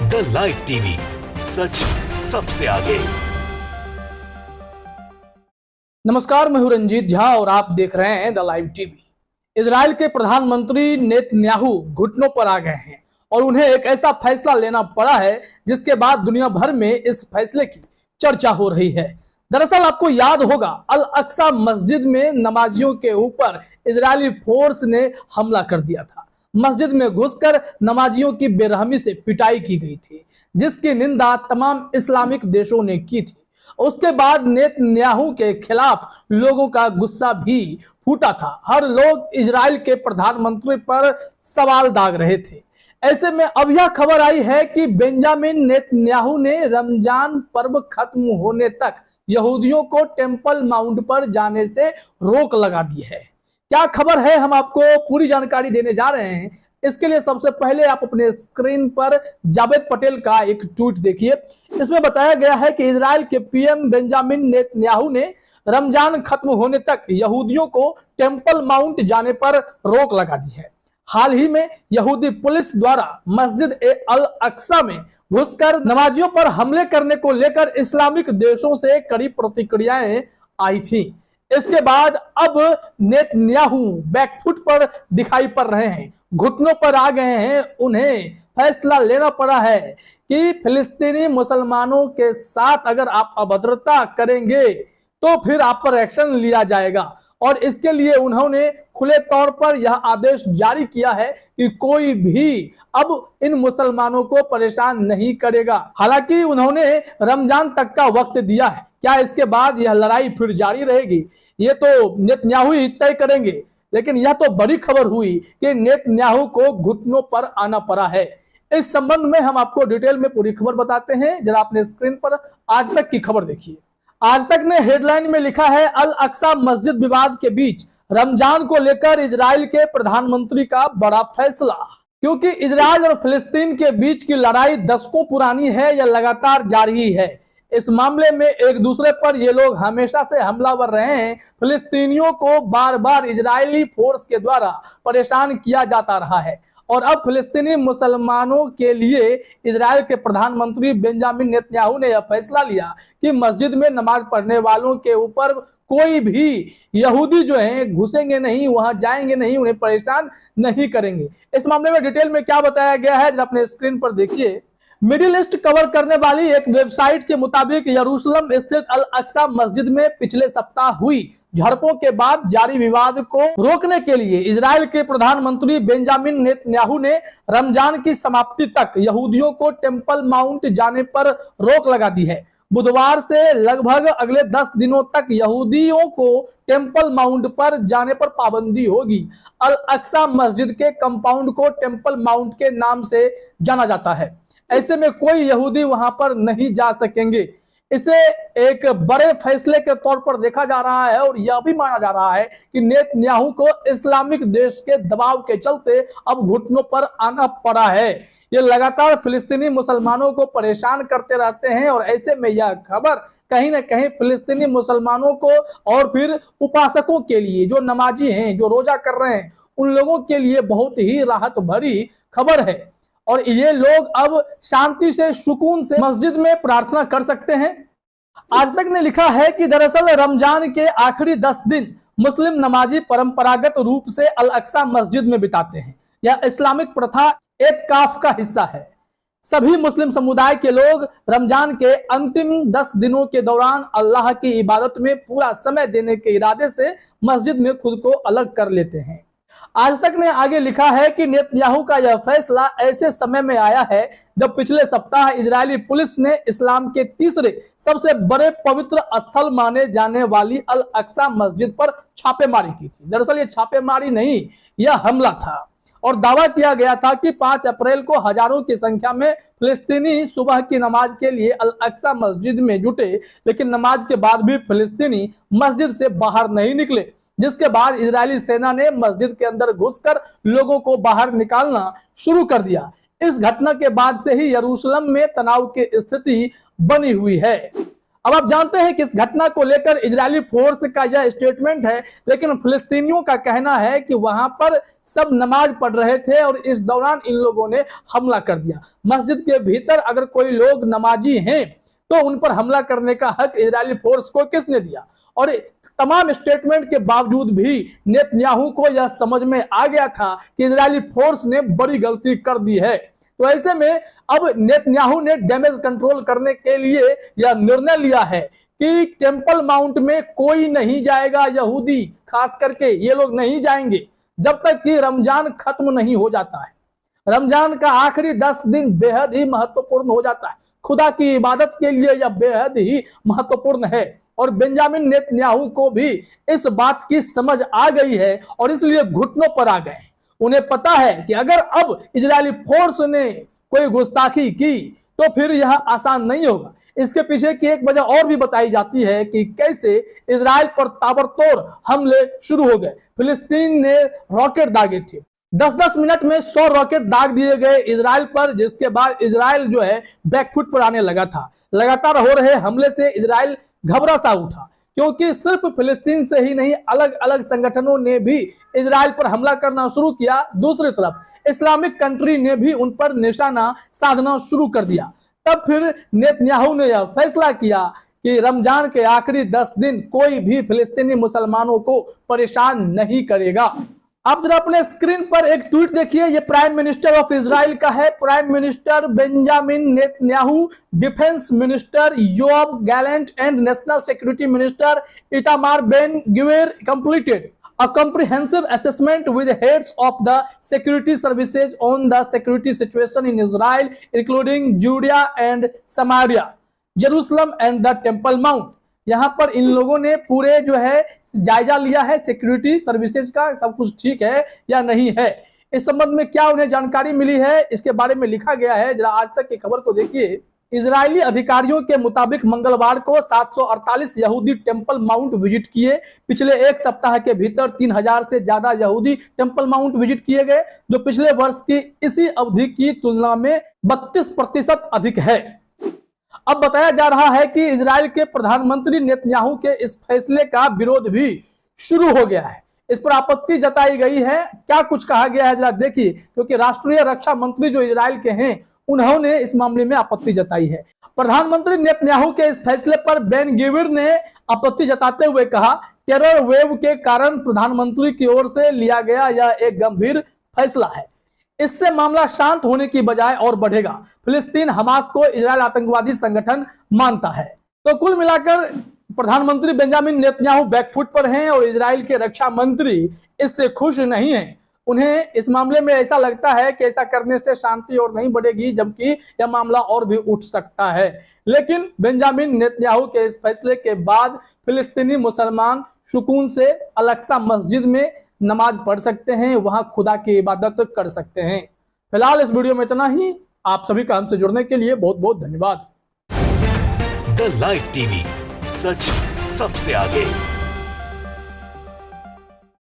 The live TV, सच सबसे आगे। नमस्कार, मैं हूं रंजीत झा और आप देख रहे हैं द लाइव टीवी। इजराइल के प्रधानमंत्री नेतन्याहू घुटनों पर आ गए हैं और उन्हें एक ऐसा फैसला लेना पड़ा है जिसके बाद दुनिया भर में इस फैसले की चर्चा हो रही है। दरअसल आपको याद होगा, अल अक्सा मस्जिद में नमाजियों के ऊपर इजरायली फोर्स ने हमला कर दिया था। मस्जिद में घुसकर नमाजियों की बेरहमी से पिटाई की गई थी, जिसकी निंदा तमाम इस्लामिक देशों ने की थी। उसके बाद नेतन्याहू के खिलाफ लोगों का गुस्सा भी फूटा था। हर लोग इजराइल के प्रधानमंत्री पर सवाल दाग रहे थे। ऐसे में अब यह खबर आई है कि बेंजामिन नेतन्याहू ने रमजान पर्व खत्म होने तक यहूदियों को टेंपल माउंट पर जाने से रोक लगा दी है। क्या खबर है, हम आपको पूरी जानकारी देने जा रहे हैं। इसके लिए सबसे पहले आप अपने स्क्रीन पर जावेद पटेल का एक ट्वीट देखिए। इसमें बताया गया है कि इजराइल के पीएम बेंजामिन नेतन्याहू ने रमजान खत्म होने तक यहूदियों को टेंपल माउंट जाने पर रोक लगा दी है। हाल ही में यहूदी पुलिस द्वारा मस्जिद अल अक्सा में घुसकर नमाजियों पर हमले करने को लेकर इस्लामिक देशों से कड़ी प्रतिक्रियाएं आई थी। इसके बाद अब नेतन्याहू बैकफुट पर दिखाई पड़ रहे हैं, घुटनों पर आ गए हैं। उन्हें फैसला लेना पड़ा है कि फिलिस्तीनी मुसलमानों के साथ अगर आप अभद्रता करेंगे तो फिर आप पर एक्शन लिया जाएगा। और इसके लिए उन्होंने खुले तौर पर यह आदेश जारी किया है कि कोई भी अब इन मुसलमानों को परेशान नहीं करेगा। हालांकि उन्होंने रमजान तक का वक्त दिया है। क्या इसके बाद यह लड़ाई फिर जारी रहेगी, ये तो नेतन्याहू ही तय करेंगे। लेकिन यह तो बड़ी खबर हुई कि नेतन्याहू को घुटनों पर आना पड़ा है। इस संबंध में हम आपको डिटेल में पूरी खबर बताते हैं। जरा अपने स्क्रीन पर आज तक की खबर देखिए। आज तक ने हेडलाइन में लिखा है, अल अक्सा मस्जिद विवाद के बीच रमजान को लेकर इजराइल के प्रधानमंत्री का बड़ा फैसला। क्योंकि इजराइल और फिलिस्तीन के बीच की लड़ाई दशकों पुरानी है, यह लगातार जारी ही है। इस मामले में एक दूसरे पर ये लोग हमेशा से हमलावर रहे हैं। फिलिस्तीनियों को बार बार इजरायली फोर्स के द्वारा परेशान किया जाता रहा है और अब फिलिस्तीनी मुसलमानों के लिए इजराइल के प्रधानमंत्री बेंजामिन नेतन्याहू ने यह फैसला लिया कि मस्जिद में नमाज पढ़ने वालों के ऊपर कोई भी यहूदी जो हैं घुसेंगे नहीं, वहां जाएंगे नहीं, उन्हें परेशान नहीं करेंगे। इस मामले में डिटेल में क्या बताया गया है जरा अपने स्क्रीन पर देखिए। मिडिल ईस्ट कवर करने वाली एक वेबसाइट के मुताबिक यरूशलेम स्थित अल अक्सा मस्जिद में पिछले सप्ताह हुई झड़पों के बाद जारी विवाद को रोकने के लिए इजराइल के प्रधानमंत्री बेंजामिन नेतन्याहू ने रमजान की समाप्ति तक यहूदियों को टेंपल माउंट जाने पर रोक लगा दी है। बुधवार से लगभग अगले 10 दिनों तक यहूदियों को टेंपल माउंट पर जाने पर पाबंदी होगी। अल अक्सा मस्जिद के कंपाउंड को टेंपल माउंट के नाम से जाना जाता है। ऐसे में कोई यहूदी वहां पर नहीं जा सकेंगे। इसे एक बड़े फैसले के तौर पर देखा जा रहा है और यह भी माना जा रहा है कि नेतन्याहू को इस्लामिक देश के दबाव के चलते अब घुटनों पर आना पड़ा है। ये लगातार फिलिस्तीनी मुसलमानों को परेशान करते रहते हैं और ऐसे में यह खबर कहीं ना कहीं फिलिस्तीनी मुसलमानों को और फिर उपासकों के लिए, जो नमाजी हैं, जो रोजा कर रहे हैं, उन लोगों के लिए बहुत ही राहत भरी खबर है। और ये लोग अब शांति से, सुकून से मस्जिद में प्रार्थना कर सकते हैं। आज तक ने लिखा है कि दरअसल रमजान के आखिरी 10 दिन मुस्लिम नमाजी परंपरागत रूप से अल अक्सा मस्जिद में बिताते हैं। यह इस्लामिक प्रथा एतकाफ का हिस्सा है। सभी मुस्लिम समुदाय के लोग रमजान के अंतिम 10 दिनों के दौरान अल्लाह की इबादत में पूरा समय देने के इरादे से मस्जिद में खुद को अलग कर लेते हैं। आज तक ने आगे लिखा है कि नेतन्याहू का यह फैसला ऐसे समय में आया है जब पिछले सप्ताह इजरायली पुलिस ने इस्लाम के तीसरे सबसे बड़े पवित्र स्थल माने जाने वाली अल अक्सा मस्जिद पर छापेमारी की थी। दरअसल ये छापेमारी नहीं, यह हमला था और दावा किया गया था कि 5 अप्रैल को हजारों की संख्या में फिलिस्तीनी सुबह की नमाज के लिए अल अक्सा मस्जिद में जुटे, लेकिन नमाज के बाद भी फिलिस्तीनी मस्जिद से बाहर नहीं निकले, जिसके बाद इजरायली सेना ने मस्जिद के अंदर घुसकर लोगों को बाहर निकालना शुरू कर दिया। इस घटना के बाद से ही यरूशलेम में तनाव की स्थिति बनी हुई है। अब आप जानते हैं कि इस घटना को लेकर इजरायली फोर्स का यह स्टेटमेंट है, लेकिन फिलिस्तीनियों का कहना है कि वहां पर सब नमाज पढ़ रहे थे और इस दौरान इन लोगों ने हमला कर दिया। मस्जिद के भीतर अगर कोई लोग नमाजी हैं तो उन पर हमला करने का हक इजरायली फोर्स को किसने दिया? और तमाम स्टेटमेंट के बावजूद भी नेतन्याहू को यह समझ में आ गया था कि इजरायली फोर्स ने बड़ी गलती कर दी है। तो ऐसे में अब नेतन्याहू ने डैमेज कंट्रोल करने के लिए यह निर्णय लिया है कि टेंपल माउंट में कोई नहीं जाएगा, यहूदी खास करके ये लोग नहीं जाएंगे जब तक कि रमजान खत्म नहीं हो जाता है। रमजान का आखिरी 10 दिन बेहद ही महत्वपूर्ण हो जाता है, खुदा की इबादत के लिए यह बेहद ही महत्वपूर्ण है। और बेंजामिन नेतन्याहू को भी इस बात की समझ आ गई है और इसलिए घुटनों पर आ गए। उन्हें पता है कि अगर अब इजरायली फोर्स ने कोई गुस्ताखी की तो फिर यह आसान नहीं होगा। इसके पीछे की एक वजह और भी बताई जाती है कि कैसे इजराइल पर ताबड़तोड़ हमले शुरू हो गए। फिलिस्तीन ने रॉकेट दागे थे, 10-10 मिनट में 100 रॉकेट दाग दिए गए इजराइल पर, जिसके बाद इजराइल जो है बैकफुट पर आने लगा था। लगातार हो रहे हमले से इजराइल घबरा सा उठा, क्योंकि सिर्फ फिलिस्तीन से ही नहीं अलग अलग संगठनों ने भी इजराइल पर हमला करना शुरू किया। दूसरी तरफ इस्लामिक कंट्री ने भी उन पर निशाना साधना शुरू कर दिया। तब फिर नेतन्याहू ने यह फैसला किया कि रमजान के आखिरी 10 दिन कोई भी फिलिस्तीनी मुसलमानों को परेशान नहीं करेगा। आप जरा अपने स्क्रीन पर एक ट्वीट देखिए, ये प्राइम मिनिस्टर ऑफ इजराइल का है। Prime minister Benjamin Netanyahu, defence minister Yoav Gallant and national security minister Itamar Ben Gvir completed a comprehensive assessment with heads of the security services on the security situation in Israel, including Judea and Samaria, Jerusalem and the Temple Mount। यहाँ पर इन लोगों ने पूरे जो है जायजा लिया है सिक्योरिटी सर्विसेज का, सब कुछ ठीक है या नहीं है, इस संबंध में क्या उन्हें जानकारी मिली है, इसके बारे में लिखा गया है। जरा आज तक की खबर को देखिए। इजरायली अधिकारियों के मुताबिक मंगलवार को 748 यहूदी टेंपल माउंट विजिट किए। पिछले एक सप्ताह के भीतर 3000 से ज्यादा यहूदी टेंपल माउंट विजिट किए गए, जो पिछले वर्ष की इसी अवधि की तुलना में 32% अधिक है। अब बताया जा रहा है कि इजराइल के प्रधानमंत्री नेतन्याहू के इस फैसले का विरोध भी शुरू हो गया है। इस पर आपत्ति जताई गई है। क्या कुछ कहा गया है जरा देखिए, क्योंकि राष्ट्रीय रक्षा मंत्री जो इजराइल के हैं उन्होंने इस मामले में आपत्ति जताई है। प्रधानमंत्री नेतन्याहू के इस फैसले पर बेन गिविर ने आपत्ति जताते हुए कहा, टेरर वेव के कारण प्रधानमंत्री की ओर से लिया गया यह एक गंभीर फैसला है। इससे मामला शांत होने की बजाय और बढ़ेगा। फिलिस्तीन हमास को इजराइल आतंकवादी संगठन मानता है। तो कुल मिलाकर प्रधानमंत्री बेंजामिन नेतन्याहू बैकफुट पर हैं और इजराइल के रक्षा मंत्री इससे खुश नहीं हैं। उन्हें इस मामले में ऐसा लगता है कि ऐसा करने से शांति और नहीं बढ़ेगी, जबकि यह मामला और भी उठ सकता है। लेकिन बेंजामिन नेतन्याहू के इस फैसले के बाद फिलिस्तीनी मुसलमान सुकून से अल-अक्सा मस्जिद में नमाज पढ़ सकते हैं, वहां खुदा की इबादत कर सकते हैं। फिलहाल इस वीडियो में इतना ही। आप सभी का हमसे जुड़ने के लिए बहुत बहुत धन्यवाद। द लाइव टीवी, सच सबसे आगे।